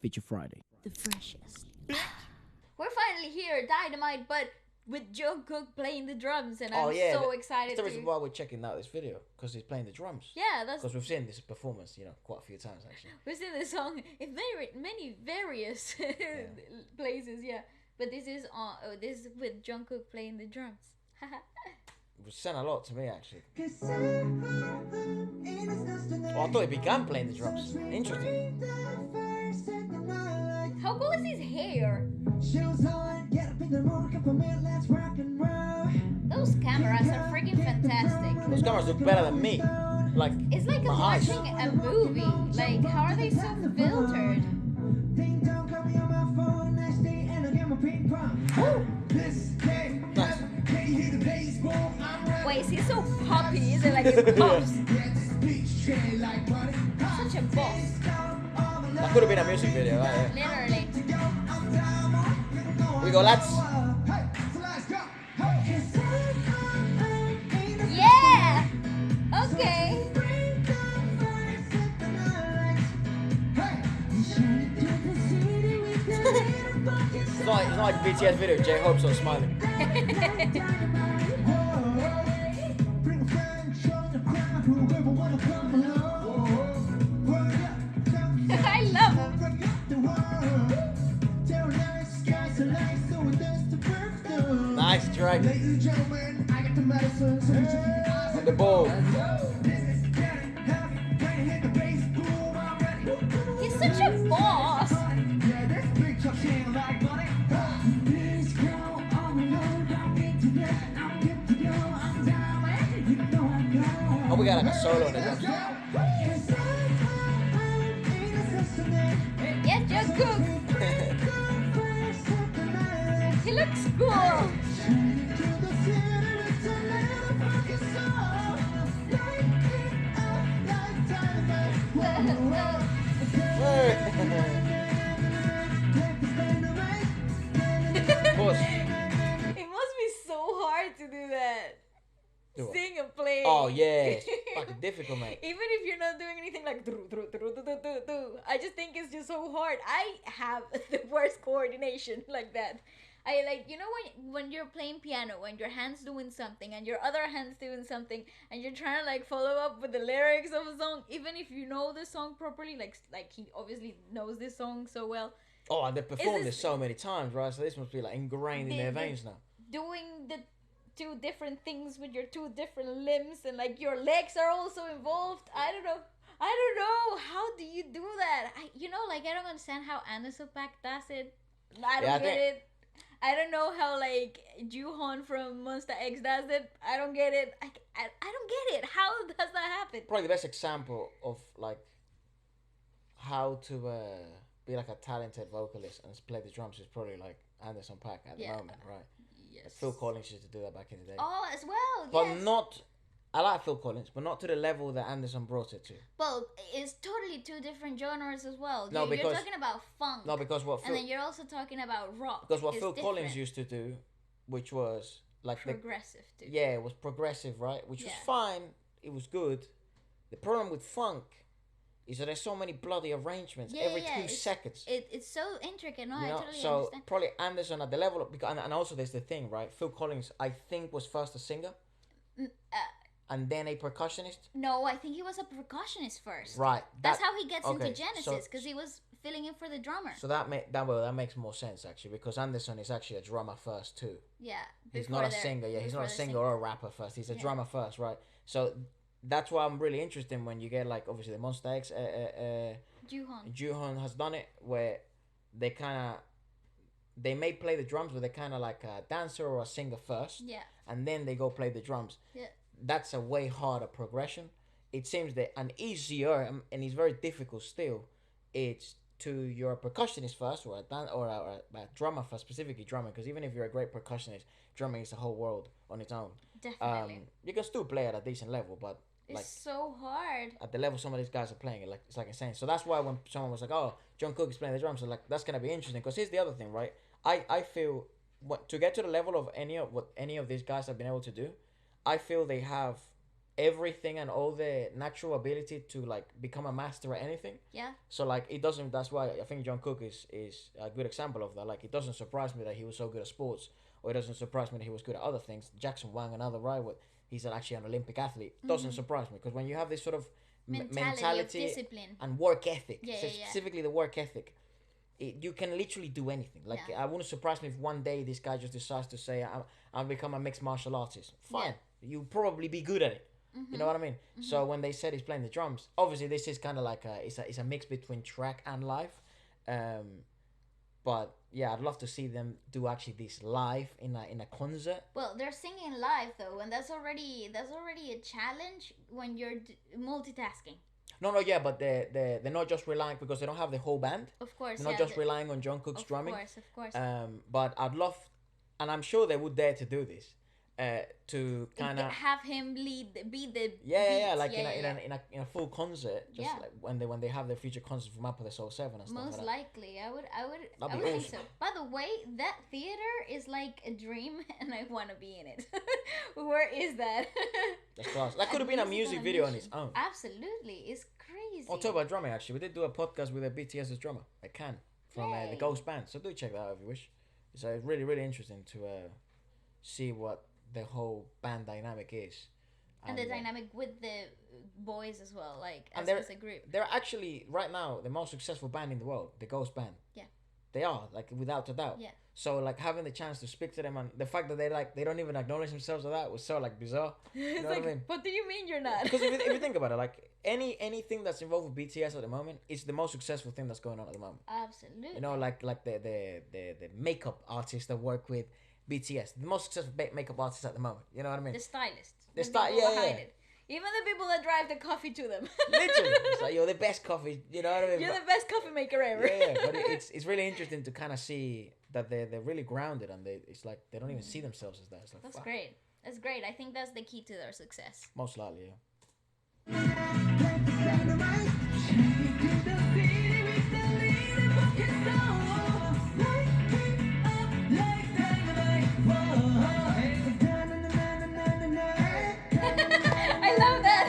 Feature Friday. The freshest. We're finally here, Dynamite, but with Jungkook playing the drums, and I'm so excited. That's the reason why we're checking out this video, because he's playing the drums. Yeah, that's because we've seen this performance, quite a few times actually. We've seen this song in many various places. Yeah, but this is this is with Jungkook playing the drums. It was sent a lot to me actually. Oh, I thought he began playing the drums. Interesting. How cool is his hair? Those cameras are freaking fantastic. Those cameras look better than me. Like, it's like I'm watching a movie. Like, how are they so filtered? Nice. Wait, is he so poppy? Is it like it pops? Such a boss. That could have been a music video, right? Literally. We go, lads. Yeah! Okay. It's not like BTS video, J-Hope's on smiling. I love him. Nice drag. On the ball. He's such a boss. Oh, we got like a solo in the drums. Yeah, Jungkook. He looks cool. Boss. It must be so hard to do that. Sing and play. Oh yeah, it's fucking difficult, mate. Even if you're not doing anything like I just think it's just so hard. I have the worst coordination like that. I like, when you're playing piano, when your hand's doing something and your other hand's doing something, and you're trying to like follow up with the lyrics of a song, even if you know the song properly, like he obviously knows this song so well. Oh, and they performed this so many times, right? So this must be like ingrained in their veins now. Doing the two different things with your two different limbs, and like your legs are also involved. I don't know. How do you do that? I don't understand how Anderson Paak does it. I don't get it. I don't know how like Juhon from Monster X does it. I don't get it. I don't get it. How does that happen? Probably the best example of like how to be like a talented vocalist and play the drums is probably like Anderson Paak at the moment, right? Yes. Phil Collins used to do that back in the day. Oh, as well. But yes. not. I like Phil Collins, but not to the level that Anderson brought it to. Well, it's totally two different genres as well. No, you're talking about funk. No, because what Phil, and then you're also talking about rock. Because what Phil Collins used to do, which was like progressive too. Yeah, it was progressive, right? Which was fine. It was good. The problem with funk is that there's so many bloody arrangements every 2 seconds. It's so intricate. No, I totally understand. Probably Anderson at the level of, and also there's the thing, right? Phil Collins, I think, was first a singer. And then a percussionist? No, I think he was a percussionist first. Right. That's how he gets into Genesis, because he was filling in for the drummer. So that makes more sense actually, because Anderson is actually a drummer first too. Yeah. He's not a singer. Yeah, he's not a singer or a rapper first. He's a drummer first, right? So that's why I'm really interested when you get like obviously the Monsta X. Juhon has done it where they may play the drums, but they're kind of like a dancer or a singer first. Yeah. And then they go play the drums. Yeah. That's a way harder progression. It seems that an easier and it's very difficult still. It's you're a percussionist first, or a drummer first, specifically drumming. Because even if you're a great percussionist, drumming is a whole world on its own. Definitely. You can still play at a decent level, but it's so hard. At the level some of these guys are playing it, like it's like insane. So that's why when someone was like, "Oh, Jungkook is playing the drums," so like that's gonna be interesting. Because here's the other thing, right? I feel to get to the level of any of these guys have been able to do, I feel they have everything and all the natural ability to like become a master at anything. Yeah. So like it doesn't. That's why I think Jungkook is a good example of that. Like it doesn't surprise me that he was so good at sports, or it doesn't surprise me that he was good at other things. Jackson Wang, another right, with he's actually an Olympic athlete. Doesn't surprise me because when you have this sort of Mentality of discipline. and work ethic, Yeah, yeah, yeah. specifically the work ethic, you can literally do anything. Like Yeah. I wouldn't surprise me if one day this guy just decides to say I'm become a mixed martial artist. Fine, you'll probably be good at it. You know what I mean? So when they said he's playing the drums, obviously this is kind of like it's a mix between track and live. But yeah, I'd love to see them do actually this live in a concert. Well, they're singing live though, and that's already a challenge when you're multitasking. No, yeah, but they're not just relying because they don't have the whole band. Of course, They're not just relying on Jungkook's drumming. Of course. But I'd love, and I'm sure they would dare to do this. To kind of have him be the yeah, like beats. in a full concert, just like when they have their future concert from Up with the Soul 7 and stuff. Most like likely, I would That'd be think awesome. so. By the way, that theater is like a dream, and I want to be in it. Where is that? That's class. That could have been a music video on its own. Absolutely, it's crazy. I'll talk about drumming actually. We did do a podcast with a BTS's drummer, Can, from the Ghost Band. So do check that out if you wish. It's really really interesting to see what the whole band dynamic is. And the dynamic with the boys as well, like as a group. They're actually right now the most successful band in the world, the Ghost Band. Yeah. They are, like, without a doubt. Yeah. So like having the chance to speak to them and the fact that they don't even acknowledge themselves of that was so like bizarre. You know like, what I mean? what do you mean you're not? Because if you think about it, like anything that's involved with BTS at the moment is the most successful thing that's going on at the moment. Absolutely. You know, like the makeup artists that work with BTS, the most successful makeup artists at the moment. You know what I mean? The stylists. The yeah. Even the people that drive the coffee to them. Literally, it's like you're the best coffee. You know what I mean? You're the best coffee maker ever. Yeah, but it's really interesting to kind of see that they're really grounded and it's like they don't even see themselves as that. It's like, that's great. That's great. I think that's the key to their success. Most likely, yeah. I love that.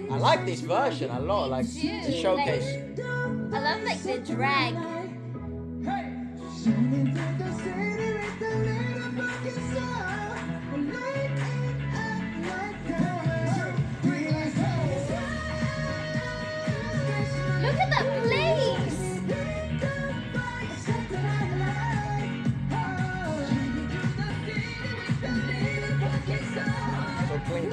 I like this version a lot, like to showcase. I love like the drag. Look at that place. So clean.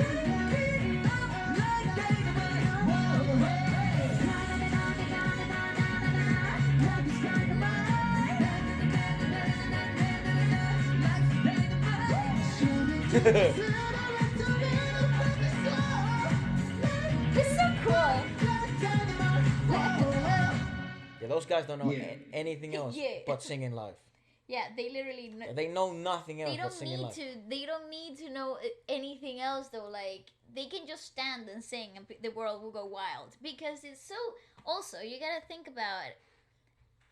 It's so cool. Yeah, those guys don't know anything else but singing live. Yeah, they literally They know nothing else but singing live. They don't need to know anything else though. Like they can just stand and sing, and the world will go wild because it's so. Also, you gotta think about it.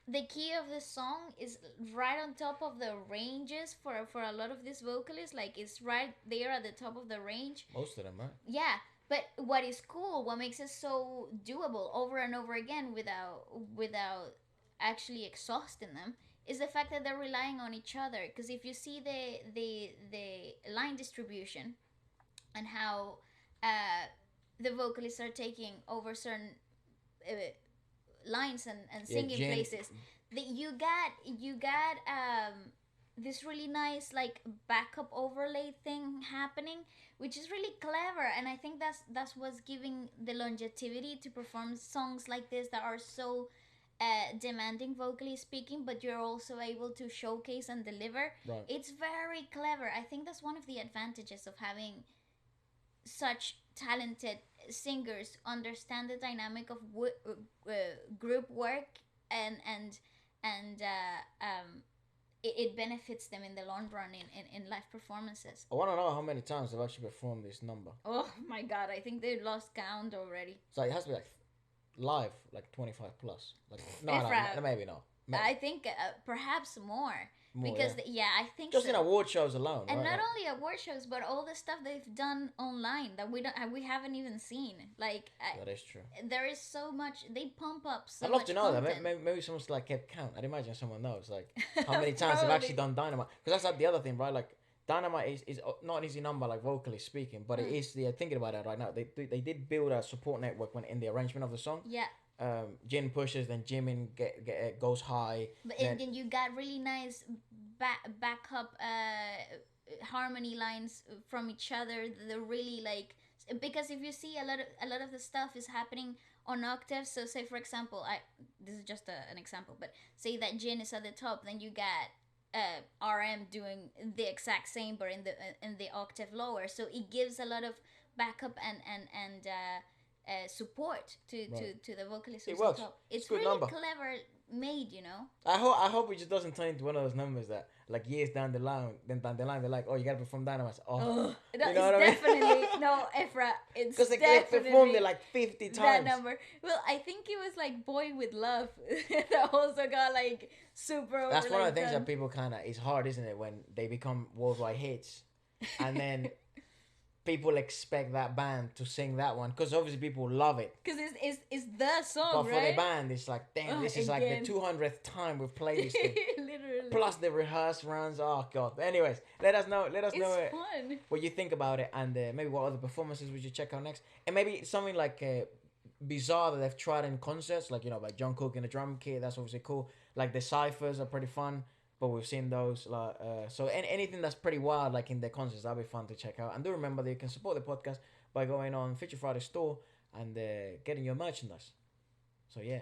The key of the song is right on top of the ranges for a lot of these vocalists. Like it's right there at the top of the range. Most of them, right? Yeah, but what is cool, what makes it so doable over and over again without actually exhausting them, is the fact that they're relying on each other. Because if you see the line distribution and how the vocalists are taking over certain lines and singing places, that you got this really nice like backup overlay thing happening, which is really clever. And I think that's what's giving the longevity to perform songs like this that are so demanding vocally speaking, but you're also able to showcase and deliver. Right. It's very clever. I think that's one of the advantages of having such talented singers understand the dynamic of group work and it benefits them in the long run in live performances. I want to know how many times they've actually performed this number. Oh my god, I think they lost count already. So it has to be like live, like 25 plus. Like no, Efra, no, maybe not. I think perhaps more. More, Because yeah. I think just so. in award shows alone, And right? not only award shows, but all the stuff they've done online that we haven't even seen. Like that is true. there is so much. They pump up so I'd much love to know content. that. Maybe someone's like kept count. I'd imagine someone knows like how many times they've actually done Dynamite. Because that's like the other thing, right? Like Dynamite is not an easy number, like vocally speaking, but it is the thinking about it right now. They did build a support network when in the arrangement of the song. Yeah. Jin pushes, then Jimin goes high. But then you got really nice backup harmony lines from each other. They're really like, because if you see a lot of the stuff is happening on octaves. So say for example, this is just an example, but say that Jin is at the top, then you got RM doing the exact same but in the octave lower. So it gives a lot of backup and support to the vocalist. It works. It's good really number. clever made, you know. I hope it just doesn't turn into one of those numbers that like years down the line, they're like, oh, you gotta perform Dynamite. Oh, you know what I mean? Definitely no, Efra. It's because they performed it like 50 times. That number. Well, I think it was like "Boy with Love" that also got like super. That's one of the things that people kind of. It's hard, isn't it, when they become worldwide hits, and then people expect that band to sing that one because obviously people love it. Because it's the song, but for right? the band, it's like, damn, this is like the 200th time we've played this thing. Literally. Plus the rehearse runs. Oh god. Anyways, let us know. Let us know fun. What you think about it, and maybe what other performances we should check out next, and maybe something like bizarre that they've tried in concerts, like like Jungkook in a drum kit. That's obviously cool. Like the ciphers are pretty fun. But we've seen those, so anything that's pretty wild, like in the concerts, that'll be fun to check out. And do remember that you can support the podcast by going on Future Friday store and getting your merchandise. So yeah,